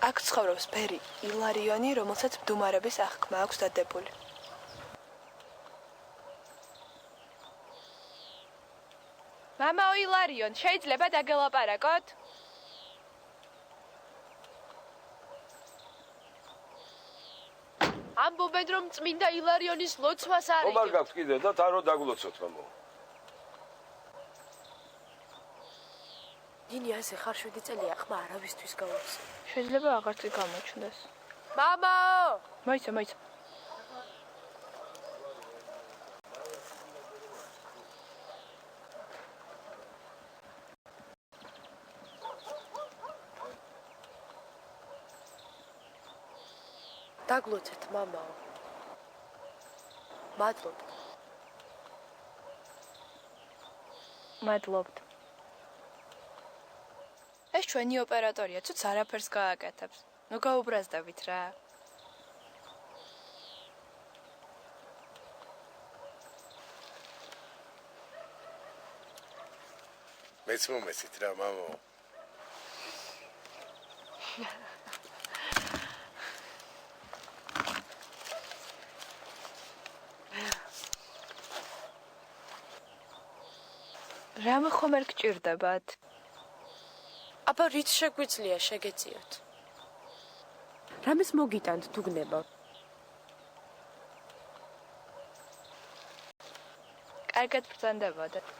აქ ცხოვრობს ბერი ილარიონი, რომელსაც მდუმარების აღქმა აქვს დადებული. მამაო ილარიონ, შეიძლება დაგელაპარაკოთ? ამბობენ, რომ წმინდა ილარიონის ლოცვას არ ომარ გაქვს კიდე და თან რო დაგლოცოთ, მამაო. ნინი ასე ხარ 7 წელია ხმა არავისთვის გავუცე. შეიძლება აღარც გამოჩნდეს. მამაო! მოიცა. დაგლოცეთ, მამაო. მადლობთ. ეს ჩვენი ოპერატორია, ცუც არაფერს გააკეთებს. ნუ გაუბრაზდებით რა. მეც მომეცით რა, მამაო. რამე ხომ არ გჭირდებათ? აბა რით შეგვიძლია შეგეწიოთ? რამეს მოგიტანთ თუ გნება? კარგად ბრძანდებოდეთ.